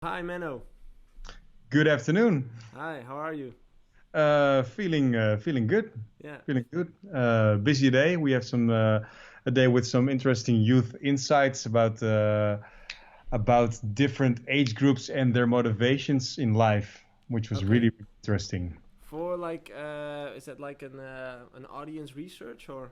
Hi, Menno. Good afternoon. Hi, how are you? Feeling good. Yeah. Feeling good. Busy day. We have some a day with some interesting youth insights about different age groups and their motivations in life, which was Okay. really interesting. For like, is that like an audience research or?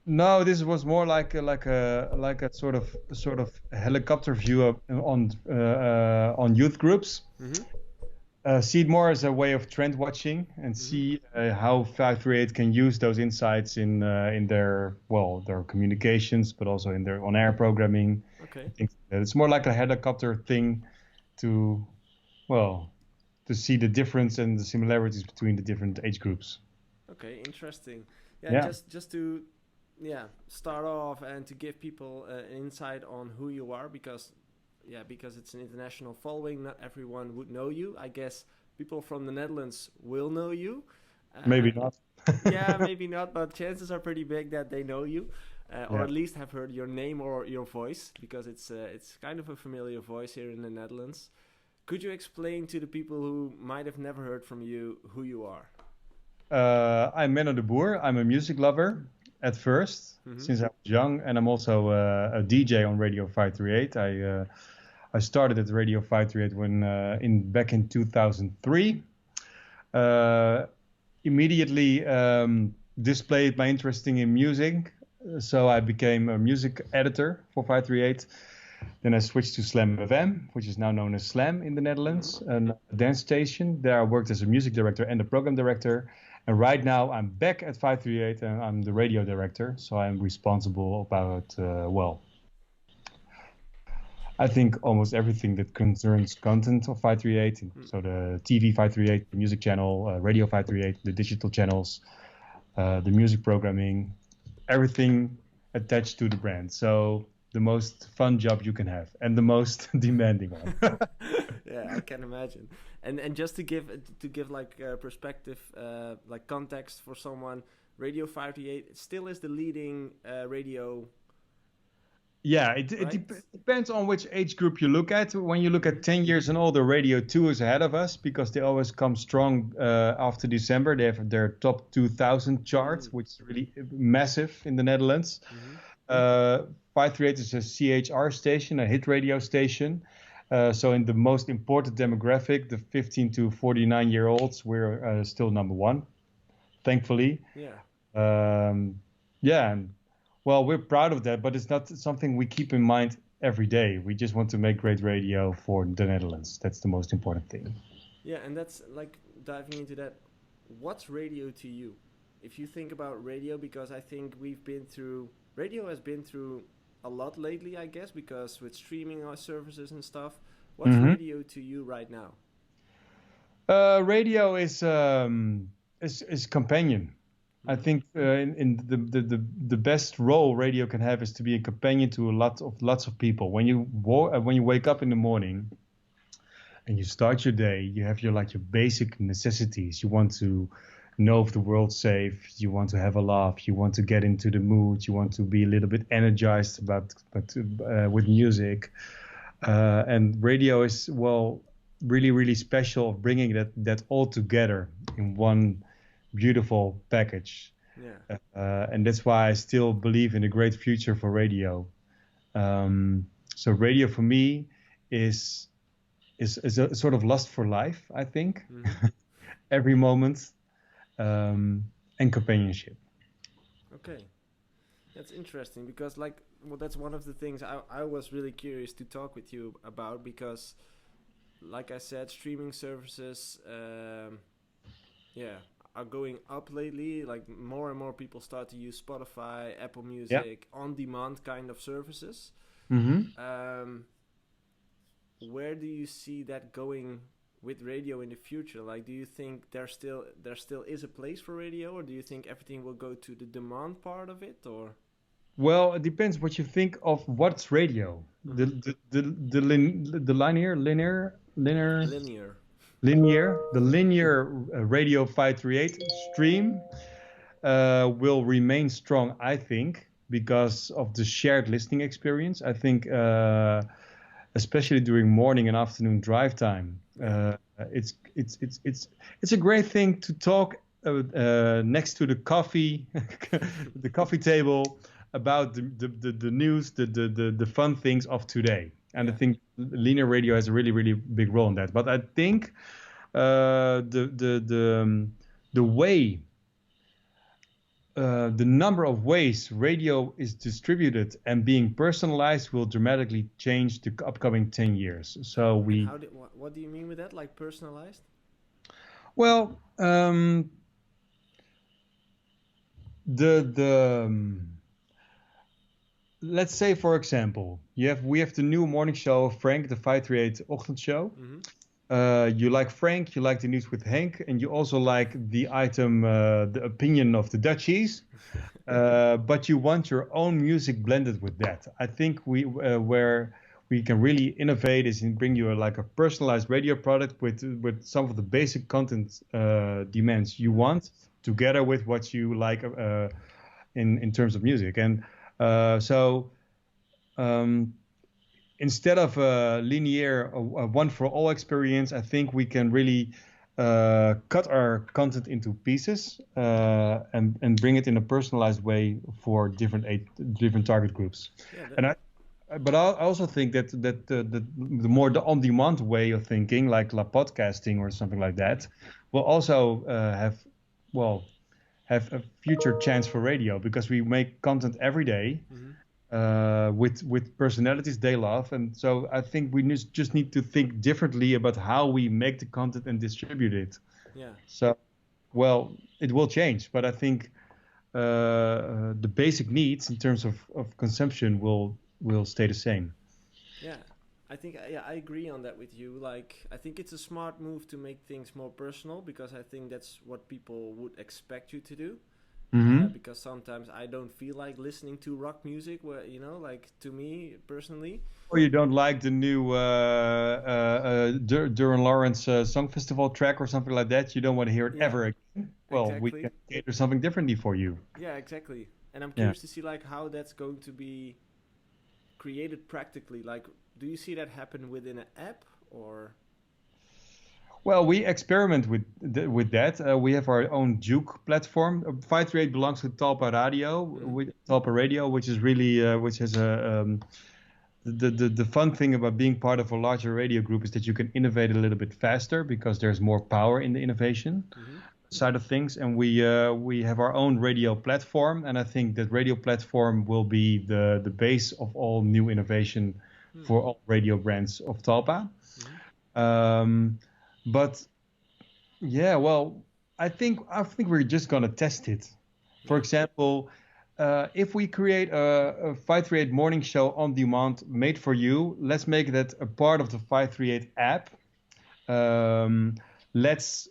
No, this was more like a sort of helicopter view on youth groups. Mm-hmm. See it more as a way of trend watching and Mm-hmm. see how 538 can use those insights in their communications, but also in their on-air programming. I Okay. think that it's more like a helicopter thing to well to see the difference and the similarities between the different age groups. Okay. Interesting. Yeah. Yeah, Just to start off and to give people an insight on who you are because it's an international following. Not everyone would know you. I guess people from the Netherlands will know you. Uh, maybe not. yeah, maybe not, but chances are pretty big that they know you, or Yeah. at least have heard your name or your voice, because it's kind of a familiar voice here in the Netherlands. Could you explain to the people who might have never heard from you who you are? I'm Menno De Boer. I'm a music lover at first, Mm-hmm. since I was young, and I'm also a DJ on Radio 538. I started at Radio 538 when in back in 2003. Uh, Immediately displayed my interest in music, so I became a music editor for 538. Then I switched to Slam FM, which is now known as Slam in the Mm-hmm. Netherlands, a dance station. There I worked as a music director and a program director. And right now I'm back at 538 and I'm the radio director. So I'm responsible about, I think almost everything that concerns content of 538. So the TV 538, the music channel, radio 538, the digital channels, the music programming, everything attached to the brand. So the most fun job you can have and the most demanding one. Yeah, I can imagine. And just to give like perspective, like context for someone, Radio 58 still is the leading radio, Yeah, it right? depends on which age group you look at. When you look at Mm-hmm. 10 years and older, Radio 2 is ahead of us because they always come strong after December. They have their top 2000 chart, which is really massive in the Netherlands. Mm-hmm. Uh, 538 is a CHR station, a hit radio station. So in the most important demographic, the 15 to 49-year-olds, we're still number one, thankfully. Yeah. Um, yeah, and well, we're proud of that, but it's not something we keep in mind every day. We just want to make great radio for the Netherlands. That's the most important thing. Yeah, and that's like diving into that. What's radio to you? If you think about radio, because I think radio has been through a lot lately, I guess, because with streaming services and stuff. What's Hmm. radio to you right now? Radio is companion. I Mm-hmm. think in the best role radio can have is to be a companion to lots of people. When you wake up in the morning and you start your day, you have your basic necessities. You want to know if the world's safe. You want to have a laugh. You want to get into the mood. You want to be a little bit energized with music. And radio is really special of bringing that all together in one beautiful package. Yeah. And that's why I still believe in a great future for radio. So radio for me is is a sort of lust for life, I think. Mm-hmm. Every moment, and companionship. Okay. That's interesting because, like, well, that's one of the things I was really curious to talk with you about because, like I said, streaming services, yeah, are going up lately. Like, more and more people start to use Spotify, Apple Yeah. Music, on demand kind of services. Hmm. Um, where do you see that going with radio in the future? Like, do you think there still is a place for radio, or do you think everything will go to the demand part of it, or? Well, it depends what you think of what's radio. The Mm-hmm. the Linear. linear radio 538 stream will remain strong, I think, because of the shared listening experience. I think especially during morning and afternoon drive time. It's a great thing to talk next to the coffee, the coffee table about the news, the fun things of today. And I think linear radio has a really big role in that. But I think the way the number of ways radio is distributed and being personalized will dramatically change the upcoming 10 years. So what do you mean with that? Like personalized? Well, let's say, for example, we have the new morning show of Frank, the 538 Ochtendshow. You like Frank, you like the news with Henk, and you also like the item, the opinion of the Dutchies, but you want your own music blended with that. I think where we can really innovate is in bring you a personalized radio product with some of the basic content demands you want, together with what you like in terms of music. And instead of a linear, a one-for-all experience, I think we can really cut our content into pieces and bring it in a personalized way for different target groups. But I also think that the more the on-demand way of thinking, like podcasting or something like that, will also have a future chance for radio, because we make content every day. With personalities they love, and so I think we just need to think differently about how we make the content and distribute it. So, it will change, but I think the basic needs in terms of consumption will stay the same. I think I agree on that with you. Like, I think it's a smart move to make things more personal, because I think that's what people would expect you to do. Because sometimes I don't feel like listening to rock music, where like, to me personally. Or you don't like the new Duran Lawrence Song Festival track or something like that. You don't want to hear it ever again. Well, exactly. We can cater something differently for you. Yeah, exactly. And I'm curious to see like how that's going to be created practically. Like, do you see that happen within an app or? Well, we experiment with that. We have our own Juke platform. 538 belongs to Talpa Radio, which is really which has the fun thing about being part of a larger radio group is that you can innovate a little bit faster, because there's more power in the innovation side of things. And we have our own radio platform, and I think that radio platform will be the base of all new innovation for all radio brands of Talpa. But I think we're just gonna test it. For example, if we create a 538 morning show on demand made for you, let's make that a part of the 538 app. Let's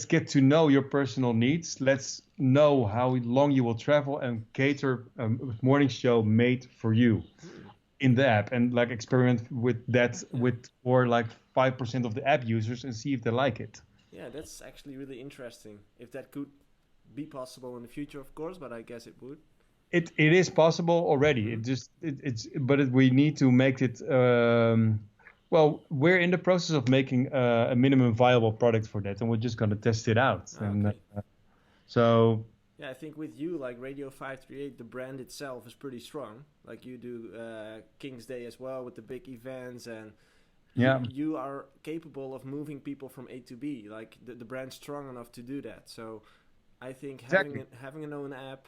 get to know your personal needs. Let's know how long you will travel and cater a morning show made for you in the app, and like experiment with that or like 5% of the app users and see if they like it. Yeah, that's actually really interesting. If that could be possible in the future, of course, but I guess it would. It is possible already. We need to make it. We're in the process of making a minimum viable product for that, and we're just going to test it out. Yeah, I think with you, like Radio 538, the brand itself is pretty strong. Like you do King's Day as well with the big events, and you are capable of moving people from A to B. Like the brand's strong enough to do that. So I think having an own app,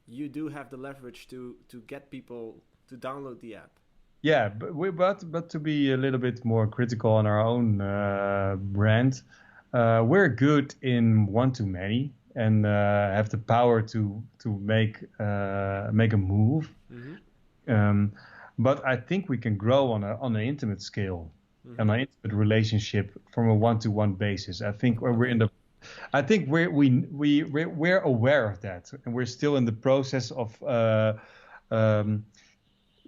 you do have the leverage to get people to download the app. Yeah, but to be a little bit more critical on our own brand, we're good in one-to-many. And have the power to make a move, but I think we can grow on an intimate scale, on an intimate relationship from a one-to-one basis. I think we're aware of that, and we're still in the process of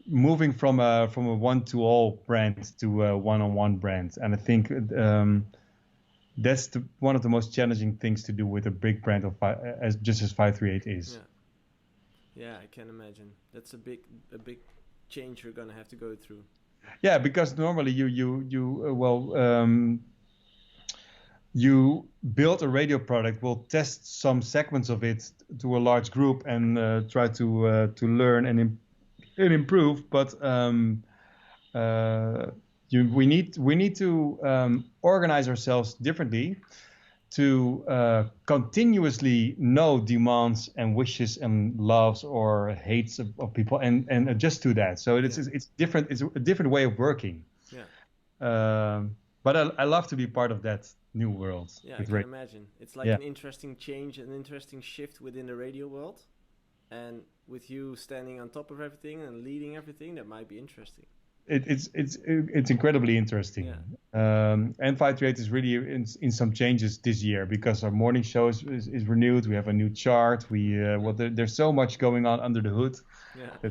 moving from a one-to-all brand to a one-on-one brand, and I think. That's one of the most challenging things to do with a big brand as 538 is. Yeah, I can imagine. That's a big change you're gonna have to go through. Yeah, because normally you build a radio product, will test some segments of it to a large group and try to learn and improve. But we need to organize ourselves differently to continuously know demands and wishes and loves or hates of people and adjust to that. So it's different. It's a different way of working. Yeah. But I love to be part of that new world. Yeah, I can imagine. It's like an interesting change, an interesting shift within the radio world. And with you standing on top of everything and leading everything, that might be interesting. It's incredibly interesting. Yeah. And 538 is really in some changes this year because our morning show is renewed. We have a new chart. There's so much going on under the hood. Yeah.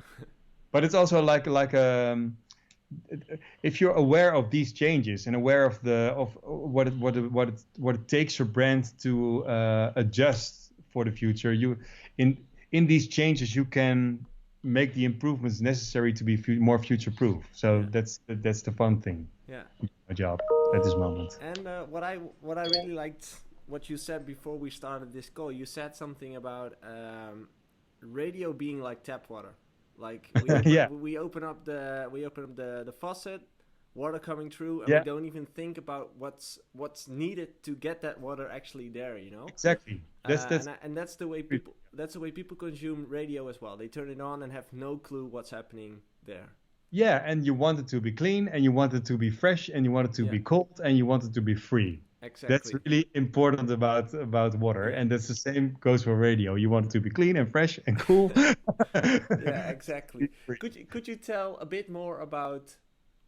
But it's also like if you're aware of these changes and aware of what it takes your brand to adjust for the future, in these changes you can make the improvements necessary to be more future-proof. So that's the fun thing. Yeah. My job at this moment. And what I really liked what you said before we started this call. You said something about radio being like tap water. Like we open up the faucet, water coming through, and we don't even think about what's needed to get that water actually there. You know. Exactly. And that's the way people. That's the way people consume radio as well. They turn it on and have no clue what's happening there. Yeah, and you want it to be clean, and you want it to be fresh, and you want it to be cold, and you want it to be free. Exactly. That's really important about water, and that's the same goes for radio. You want it to be clean and fresh and cool. Yeah, exactly. Could you tell a bit more about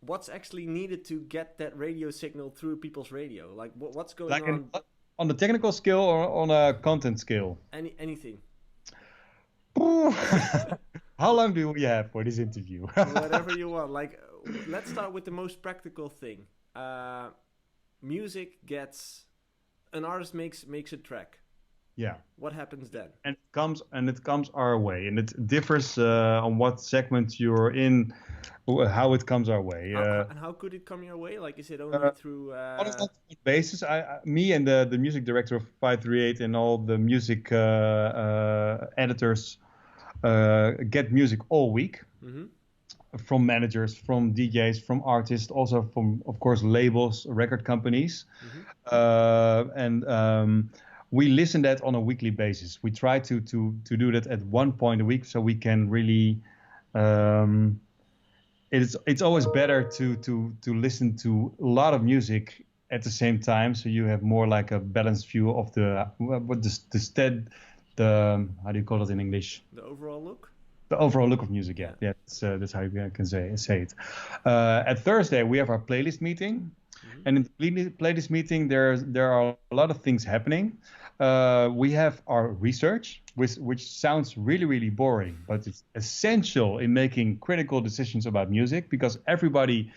what's actually needed to get that radio signal through people's radio? Like what's going on? On the technical scale or on a content scale? Anything. How long do we have for this interview? Whatever you want. Like, let's start with the most practical thing. Music an artist makes a track. Yeah. What happens then? And it comes our way, and it differs on what segment you're in, how it comes our way. And how could it come your way? Like, is it only through? On a basis, me and the music director of 538 and all the music editors get music all week. Mm-hmm. From managers, from DJs, from artists, also from, of course, labels, record companies. Mm-hmm. And we listen that on a weekly basis. We try to do that at one point a week, so we can really. It's always better to listen to a lot of music at the same time, so you have more like a balanced view of the how do you call it in English? The overall look. The overall look of music, yeah. That's how you can say it. At Thursday, we have our playlist meeting. Mm-hmm. And in the playlist meeting, there are a lot of things happening. We have our research, which sounds really, really boring, but it's essential in making critical decisions about music because everybody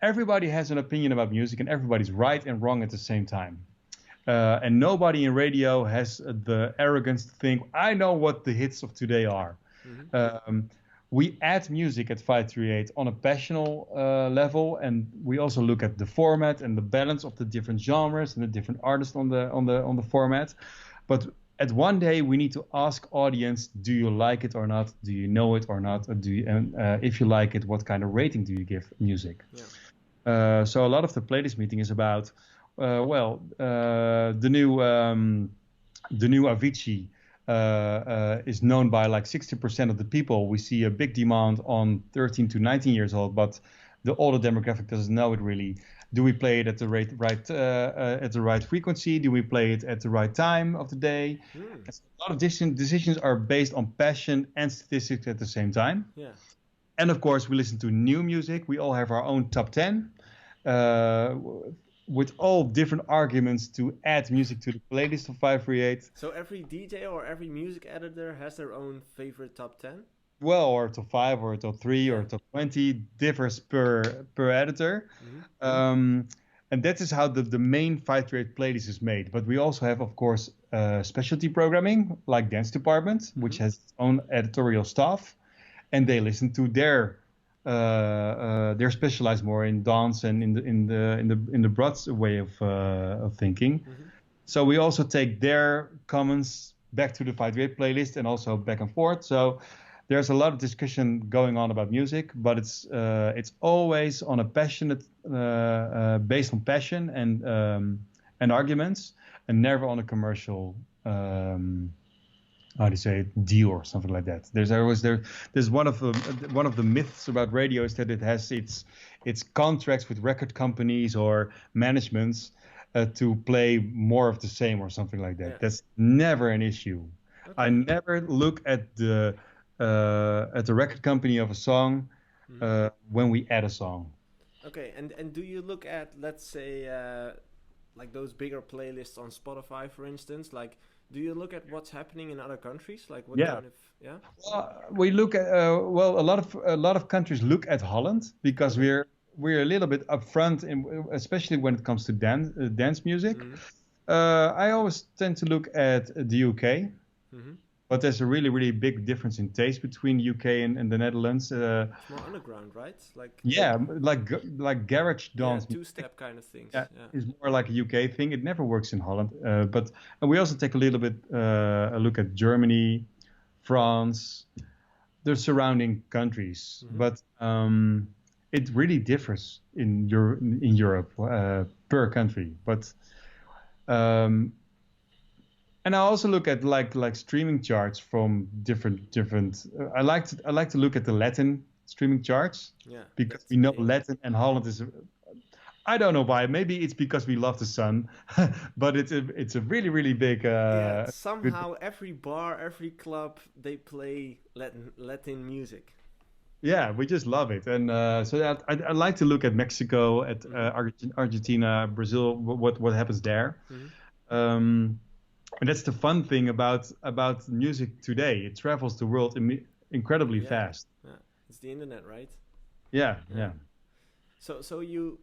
has an opinion about music and everybody's right and wrong at the same time. And nobody in radio has the arrogance to think, I know what the hits of today are. Mm-hmm. We add music at 538 on a passional level, and we also look at the format and the balance of the different genres and the different artists on the format. But at one day, we need to ask audience: do you like it or not? Do you know it or not? Or if you like it, what kind of rating do you give music? Yeah. So a lot of the playlist meeting is about the new Avicii. Is known by like 60% of the people. We see a big demand on 13 to 19 years old, but the older demographic doesn't know it really. Do we play it at the right frequency? Do we play it at the right time of the day? A lot of decisions are based on passion and statistics at the same time. Yeah. And of course, we listen to new music. We all have our own top 10. With all different arguments to add music to the playlist of 538. So every DJ or every music editor has their own favorite top 10? Well, or top 5 or top 3 or top 20 differs per editor. Mm-hmm. And that is how the main 538 playlist is made. But we also have, of course, specialty programming like Dance Department, which has its own editorial staff. And they listen to their they're specialized more in dance and in the broad way of thinking. Mm-hmm. So we also take their comments back to the 538 playlist and also back and forth. So there's a lot of discussion going on about music, but it's always on a passionate, based on passion and arguments, and never on a commercial. How do you say it, deal or something like that. There's one of the myths about radio is that it has its contracts with record companies or managements to play more of the same or something like that. Yeah. That's never an issue. I Okay. never look at the record company of a song when we add a song. Okay, and do you look at, let's say, like those bigger playlists on Spotify, for instance? Like, do you look at what's happening in other countries? Like, what Yeah. kind of, yeah? We look at well, a lot of countries look at Holland because Okay. we're a little bit upfront, especially when it comes to dance music. Mm-hmm. I always tend to look at the UK, Mm-hmm. but there's a really big difference in taste between UK and the Netherlands. It's more underground, right? Like, Yeah, like garage yeah, dance music. two-step kind of things. Yeah, Yeah. is more like a UK thing. It never works in Holland. But and we also take a little bit a look at Germany, France, the surrounding countries. Mm-hmm. But it really differs in Europe per country. But and I also look at like streaming charts from different. I like to look at the Latin streaming charts Yeah. because That's we know big. Latin and Holland is. I don't know why. Maybe it's because we love the sun, but it's a really big. Yeah. Good. Somehow, every bar, every club, they play Latin music. Yeah, we just love it, and so that I like to look at Mexico, at Mm-hmm. Argentina, Brazil, what happens there. Mm-hmm. And that's the fun thing about music today. It travels the world incredibly Yeah. fast. Yeah. It's the internet, right? Yeah, Yeah. yeah, So you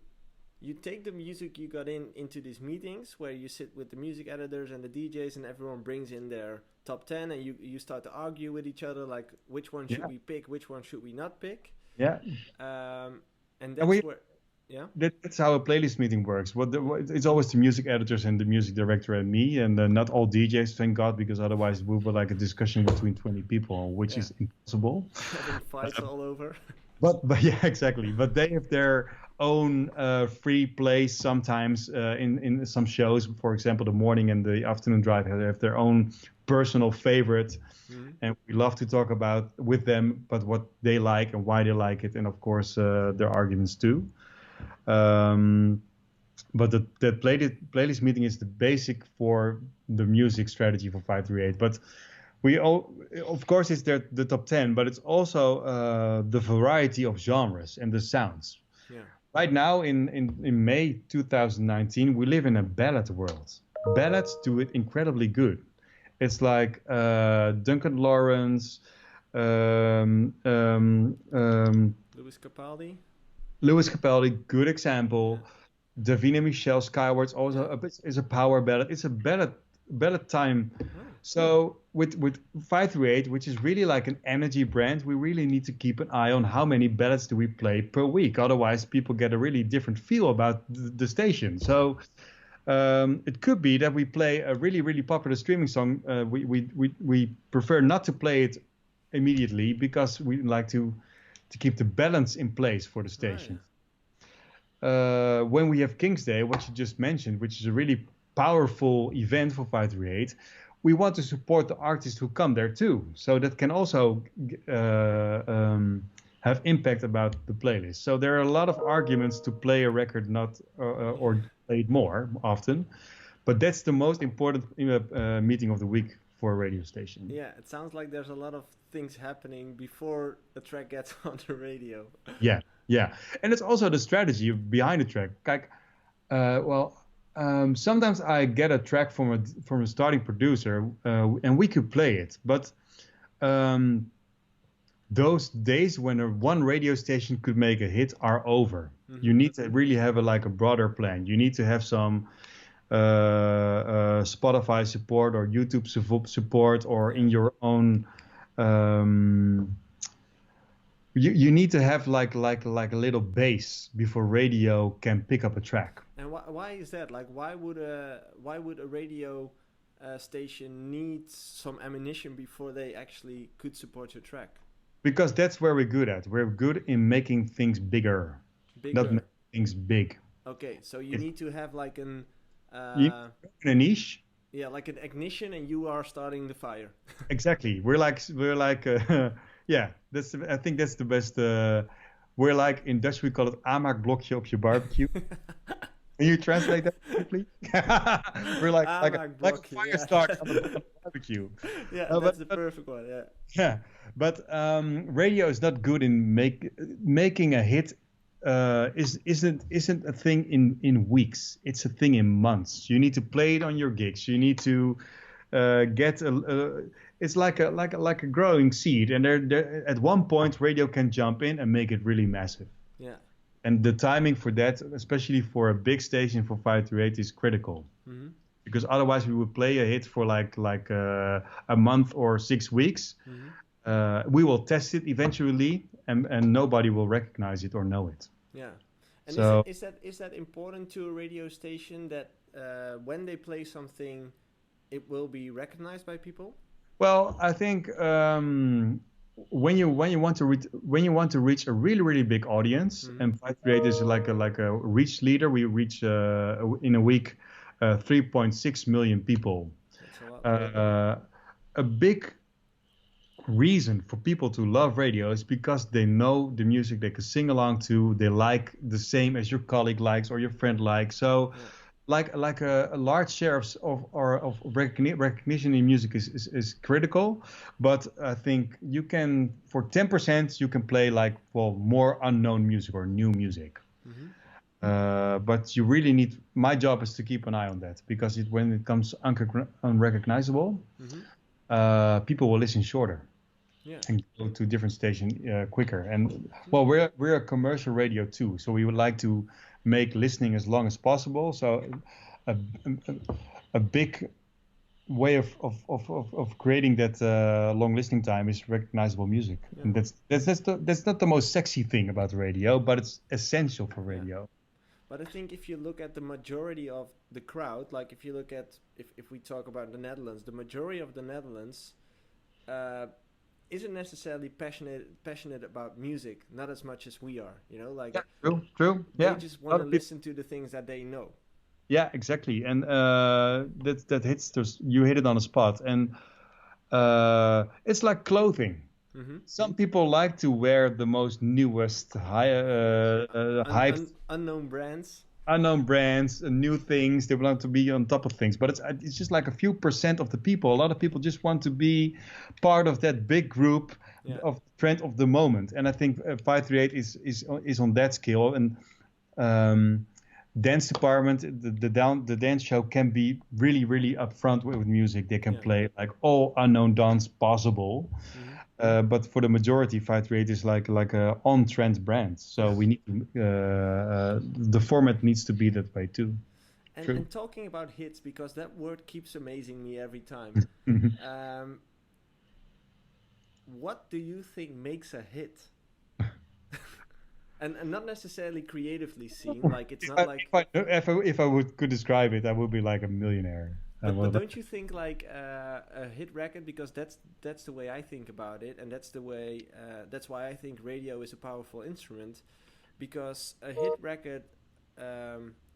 take the music you got into these meetings where you sit with the music editors and the DJs and everyone brings in their top 10 and you start to argue with each other like which one should yeah, we pick, which one should we not pick. yeah. And And that's where, yeah. that's how a playlist meeting works. It's always the music editors and the music director and me, and not all DJs, thank God, because otherwise we would like a discussion between 20 people, which Yeah. is impossible. Having fights all over. But yeah, exactly. But they have their own free place sometimes in some shows. For example, the morning and the afternoon drive have their own personal favorite, Mhm. and we love to talk about with them, but what they like and why they like it, and of course their arguments too. Um, but the playlist meeting is the basic for the music strategy for 538. But of course, it's the top 10, but it's also the variety of genres and the sounds. Yeah. Right now, in May 2019, we live in a ballad world. Ballads do it incredibly good. It's like Duncan Lawrence, Louis Capaldi. Lewis Capaldi, good example. Yeah. Davina Michelle Skyward's also Yeah. is a power ballad. It's a ballad time. Oh. So with 538, which is really like an energy brand, we really need to keep an eye on how many ballads do we play per week. Otherwise, people get a really different feel about the station. So it could be that we play a really popular streaming song. We prefer not to play it immediately because we like to keep the balance in place for the Right. station. When we have King's Day, what you just mentioned, which is a really powerful event for 538, we want to support the artists who come there too. So that can also have impact about the playlist. So there are a lot of arguments to play a record not or play it more often, but that's the most important meeting of the week for a radio station. Yeah, it sounds like there's a lot of things happening before a track gets on the radio. Yeah, yeah, and it's also the strategy behind the track. Like, sometimes I get a track from a starting producer, and we could play it, but those days when one radio station could make a hit are over. Mhm. You need to really have a broader plan. You need to have some Spotify support or YouTube support, or in your own You need to have like a little base before radio can pick up a track. And why is that? Like, why would a radio station need some ammunition before they actually could support your track? Because that's where we're good at. We're good in making things bigger, not Bigger. making things big. Okay, so you It's, need to have like an you in a niche. yeah, like an ignition, and you are starting the fire. Exactly. We're like yeah. I think that's the best. We're like in Dutch we call it aanmaakblokje op je barbecue. Can you translate that quickly? We're like a Aanmaakblokje, fire yeah. start on the barbecue. Yeah, Uh, that's but, the but perfect one. Yeah. yeah, but radio is not good in making a hit. Isn't a thing in weeks. It's a thing in months. You need to play it on your gigs. You need to get a. It's like a growing seed, and there at one point radio can jump in and make it really massive. Yeah. And the timing for that, especially for a big station for 538, is critical Mm-hmm. because otherwise we would play a hit for a month or 6 weeks. Mm-hmm. We will test it eventually, and nobody will recognize it or know it. Yeah. And So, is that important to a radio station that when they play something, it will be recognized by people? well, I think when you want to reach a really big audience, Mm-hmm. and 538 is like a reach leader. We reach in a week 3.6 million people. That's a lot. A big reason for people to love radio is because they know the music they can sing along to. They like the same as your colleague likes or your friend likes. So, Yeah. like a large share of recognition in music is critical. But I think you can, for 10%, you can play more unknown music or new music. Mm-hmm. But you really need. My job is to keep an eye on that because when it comes unrecognizable, Mm-hmm. people will listen shorter Yeah. and go to different station quicker. And well, we're a commercial radio too, so we would like to make listening as long as possible. So a, a, a big way of creating that long listening time is recognizable music, Yeah. and that's not the most sexy thing about radio, but it's essential for Yeah. radio. But I think if you look at the majority of the crowd, like if you look at if we talk about the Netherlands, the majority of the Netherlands uh, isn't necessarily passionate about music, not as much as we are. You know, like True. they Yeah, just a want lot to of people. listen to the things that they know. Yeah, exactly, and that hits you hit it on the spot, and it's like clothing. Mm-hmm. Some people like to wear the most newest, Yeah. hyped, Unknown brands. unknown brands, new things. They want to be on top of things, but it's just like a few percent of the people. A lot of people just want to be part of that big group Yeah. of the trend of the moment. And I think 538 is on that scale. And um, dance department, the dance show can be really upfront with music. They can Yeah. play like all unknown dance possible. Mm-hmm. But for the majority, 538 is like a on-trend brand. So Yeah. we need the format needs to be that way too. True. And talking about hits, because that word keeps amazing me every time. um, what do you think makes a hit? And not necessarily creatively seen, like it's not like. If I could describe it, I would be like a millionaire. But don't you think like a hit record, because that's the way I think about it, and that's the way that's why I think radio is a powerful instrument, because a hit record,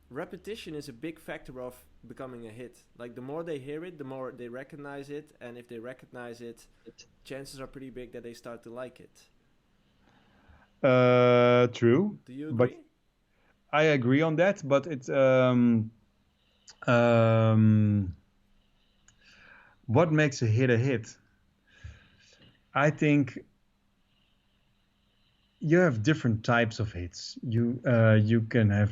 repetition is a big factor of becoming a hit. Like the more they hear it, the more they recognize it, and if they recognize it, chances are pretty big that they start to like it. True. Do you But agree? I agree on that. But it's um, what makes a hit a hit? I think you have different types of hits. You can have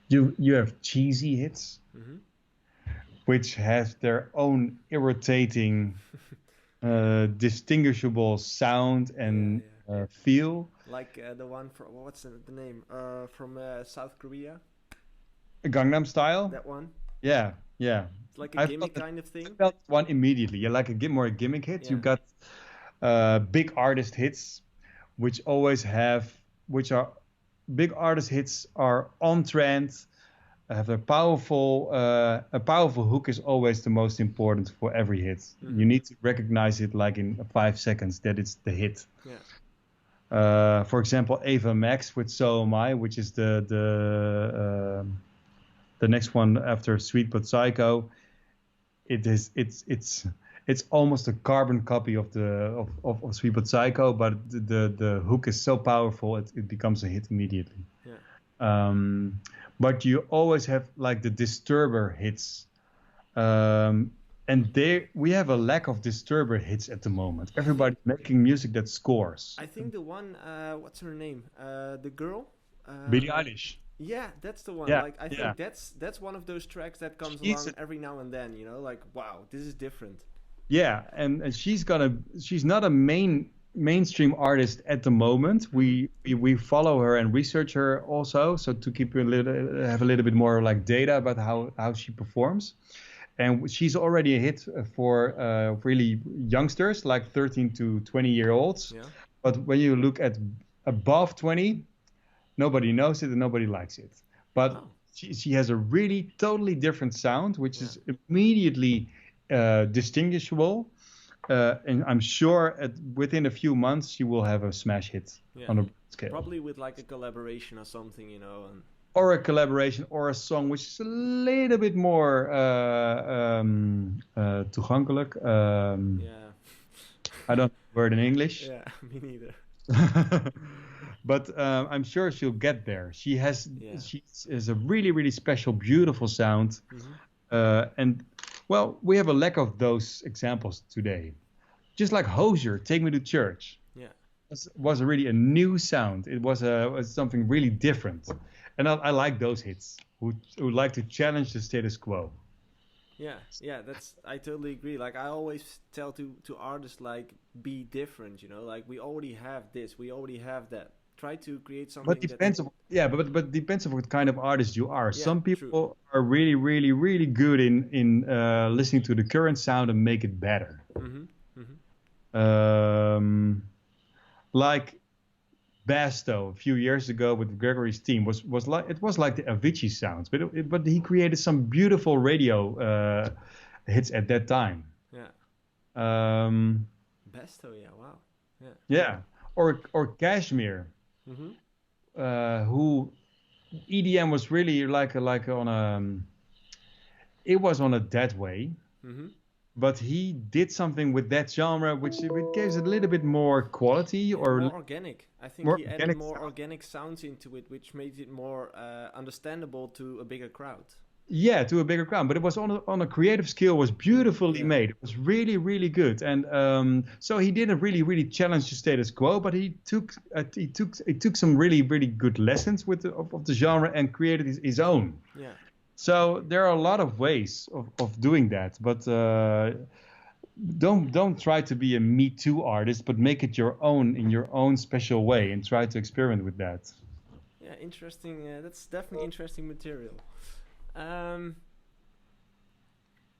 you have cheesy hits, Mm-hmm. which have their own irritating, distinguishable sound and Yeah. feel. Like the one from what's the name from South Korea? Gangnam Style. That one. Yeah, yeah. It's like a I gimmick felt that, kind of I thing. felt one immediately. Yeah, like more gimmick hits. You Yeah. got big artist hits, which always have, which are big artist hits are on trend. Have a powerful hook is always the most important for every hit. You Mm-hmm. need to recognize it like in 5 seconds that it's the hit. Yeah. For example, Ava Max with So Am I, which is the next one after Sweet But Psycho. It's almost a carbon copy of of Sweet But Psycho, but the hook is so powerful it becomes a hit immediately. Yeah. Um, but you always have like the disturber hits, and there we have a lack of disturber hits at the moment. I think Everybody's making music that scores. I think the one what's her name? The girl? Billie Um Eilish, yeah, that's the one. yeah, Like I yeah, think that's one of those tracks that comes she's along every now and then, you know, like wow, this is different. yeah, and she's not a mainstream artist at the moment. Mm-hmm. We follow her and research her also, so to keep a little have a little bit more like data about how she performs. And she's already a hit for really youngsters, like 13 to 20-year-olds. Yeah. But when you look at above 20, nobody knows it and nobody likes it. But Oh. she has a really totally different sound, which Yeah. is immediately distinguishable. And I'm sure within a few months she will have a smash hit Yeah. on a scale. Probably with like a collaboration or something, you know, and Or a collaboration or a song which is a little bit more toegankelijk. yeah. I don't know the word in English. Yeah, me neither. But I'm sure she'll get there. She has a really special, beautiful sound. Mm-hmm. And well, we have a lack of those examples today. Just like Hozier, Take Me to Church. Yeah. Was really a new sound. It was something really different. And I like those hits who like to challenge the status quo. Yeah, yeah, I totally agree. Like I always tell to artists like be different, you know, like we already have this, we already have that. Try to create something But depends but depends on what kind of artist you are. Yeah, Some true. people are really good in listening to the current sound and make it better. Mm-hmm. Mm-hmm. Like Basto a few years ago with Gregory's team was like the Avicii sounds, but he created some beautiful radio hits at that time. Yeah. Besto, yeah, wow. Yeah. Yeah, or Kashmir, Mm-hmm. who EDM was really like on it was on a dead way. Mm-hmm. But he did something with that genre which gives it a little bit more quality or more organic. I think more he added organic more sound. organic sounds into it, which made it more understandable to a bigger crowd. Yeah, to a bigger crowd. But it was on a creative scale, was beautifully Yeah. made. It was really good. And so he didn't really challenge the status quo, but he took some really good lessons of the genre and created his own. Yeah. So there are a lot of ways of doing that, but don't try to be a Me Too artist, but make it your own in your own special way and try to experiment with that. Yeah, interesting. That's definitely interesting material.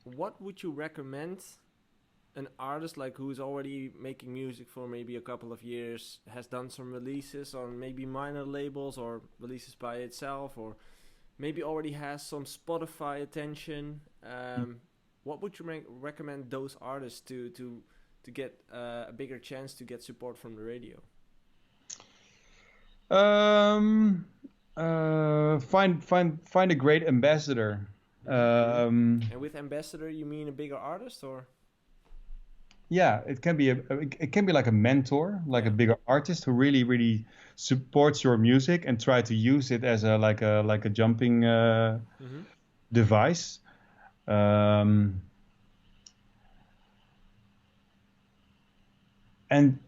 What would you recommend an artist like who's already making music for maybe a couple of years, has done some releases on maybe minor labels or releases by itself, or maybe already has some Spotify attention? What would you recommend those artists to get a bigger chance to get support from the radio? Find a great ambassador. And with ambassador, you mean a bigger artist, or? Yeah, it can be like a mentor, like a bigger artist who really supports your music and try to use it as a jumping device. And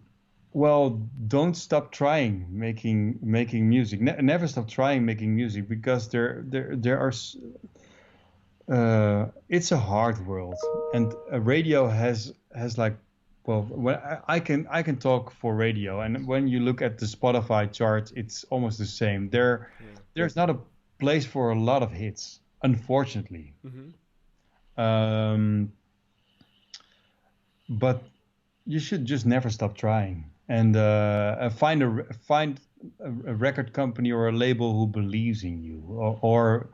well, don't stop trying making music. Never stop trying making music, because there are. It's a hard world, and radio has like, well, when I can talk for radio, and when you look at the Spotify chart, it's almost the same. There's not a place for a lot of hits. unfortunately. But you should just never stop trying, and find a record company or a label who believes in you, or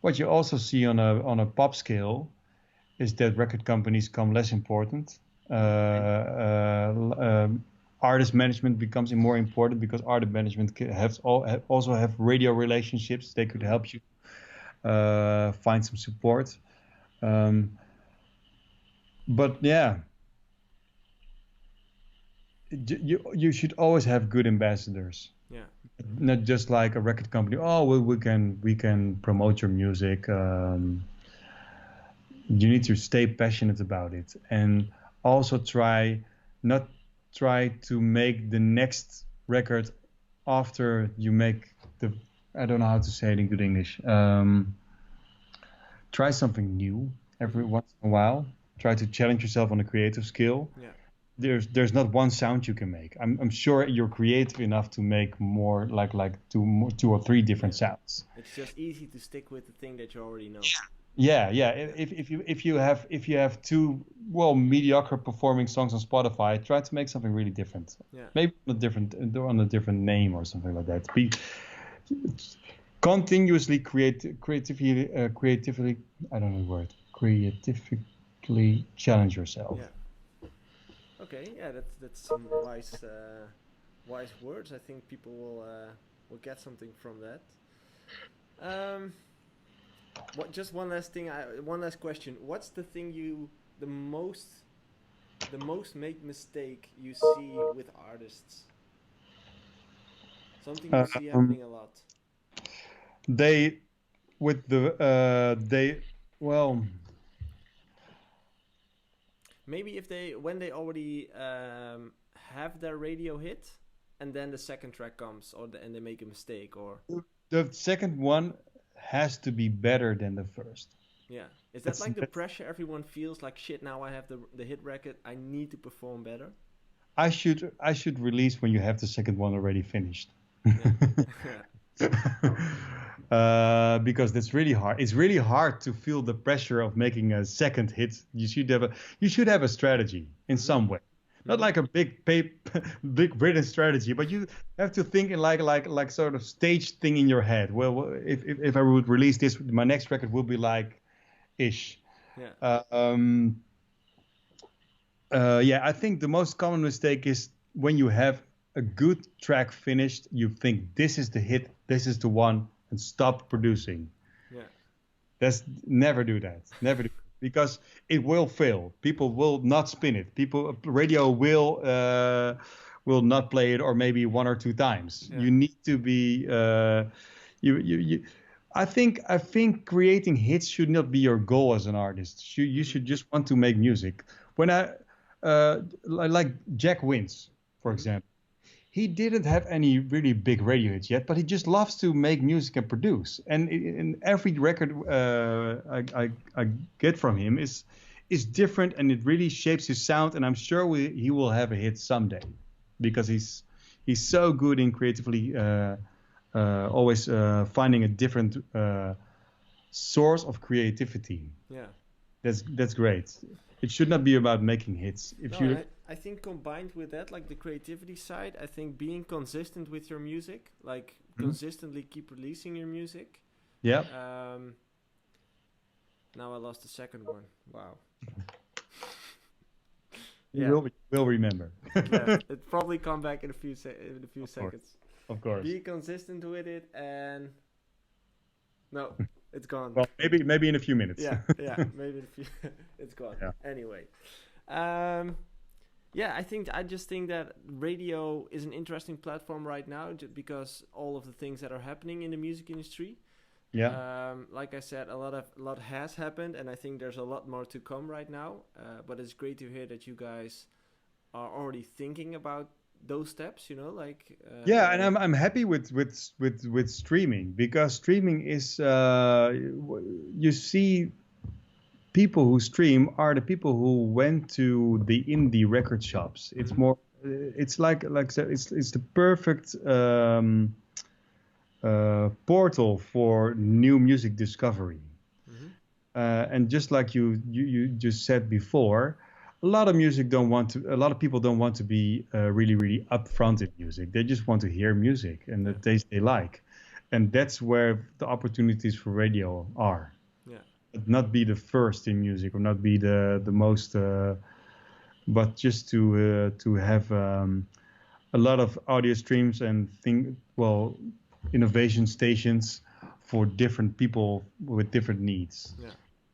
what you also see on a pop scale is that record companies become less important. Artist management becomes more important because artist management also have radio relationships. They could help you find some support. But yeah, you should always have good ambassadors. Yeah. Not just like a record company. Oh, well, we can promote your music. You need to stay passionate about it, and also not try to make the next record after you make the. I don't know how to say it in good English. Try something new every once in a while. Try to challenge yourself on a creative skill. Yeah. There's not one sound you can make. I'm sure you're creative enough to make more like two or three different sounds. It's just easy to stick with the thing that you already know. Yeah. If you have two mediocre performing songs on Spotify, try to make something really different. Yeah. Maybe on a different name or something like that. Continuously creatively. I don't know the word. Creatively challenge yourself. Yeah. Okay, yeah, that's some wise words. I think people will get something from that. Just one last thing. One last question. What's the thing the most make mistake you see with artists? Something you see happening a lot. Maybe when they already have their radio hit, and then the second track comes, and they make a mistake, or the second one has to be better than the first. Yeah, is that like the pressure everyone feels? Like, shit, now I have the hit record, I need to perform better. I should release when you have the second one already finished. Because that's really hard. It's really hard to feel the pressure of making a second hit. You should have a strategy in some way, not like a big written strategy, but you have to think in like sort of stage thing in your head. Well, if I would release this, my next record will be like ish. Yeah. I think the most common mistake is when you have a good track finished, you think this is the hit, this is the one, and stop producing. Yeah. Never do that. Never do, because it will fail. People will not spin it. Radio will not play it, or maybe one or two times. Yeah. You need to be I think creating hits should not be your goal as an artist. You should just want to make music. When I like Jack Wins, for example. He didn't have any really big radio hits yet, but he just loves to make music and produce. And in every record I get from him is different, and it really shapes his sound. And I'm sure he will have a hit someday, because he's so good in creatively always finding a different source of creativity. Yeah, that's great. It should not be about making hits. I think combined with that, like the creativity side, I think being consistent with your music, like consistently keep releasing your music. Yeah. Now I lost the second one. Wow. You will remember. Yeah, it probably come back in a few seconds. Of course. Be consistent with it, and no, it's gone. Well, maybe in a few minutes. Yeah, maybe in a few. It's gone. Yeah. Anyway. I just think that radio is an interesting platform right now, because all of the things that are happening in the music industry. Yeah. Like I said, a lot has happened, and I think there's a lot more to come right now. But it's great to hear that you guys are already thinking about those steps. And I'm happy with streaming, because streaming is you see. People who stream are the people who went to the indie record shops. It's more, it's like I said, it's the perfect portal for new music discovery. Hmm. And just like you just said before, a lot of people don't want to be really upfront in music. They just want to hear music and the Yeah. taste they like, and that's where the opportunities for radio are. Yeah. Not be the first in music or not be the most, but just to have a lot of audio streams and innovation stations for different people with different needs. Yeah.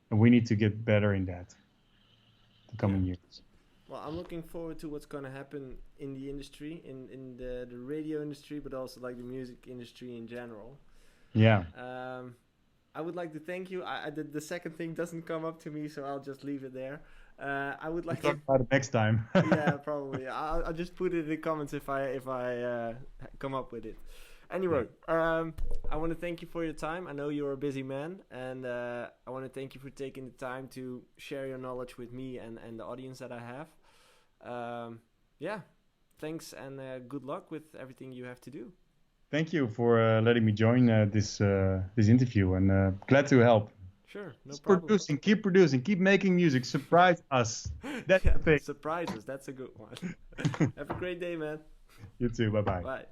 And we need to get better in that the Yeah. coming years. Well, I'm looking forward to what's going to happen in the industry, in the radio industry, but also like the music industry in general. Yeah. I would like to thank you. The second thing doesn't come up to me, so I'll just leave it there. I would like We'll to. talk about it next time. Yeah, probably. I'll just put it in the comments if I come up with it. Anyway, I want to thank you for your time. I know you're a busy man, and I want to thank you for taking the time to share your knowledge with me and the audience that I have. Yeah, thanks, and good luck with everything you have to do. Thank you for letting me join this interview, and glad to help. Sure, no Keep problem. producing, keep making music. Surprise us. That's Yeah, the thing. surprises. That's a good one. Have a great day, man. You too. Bye bye. Bye.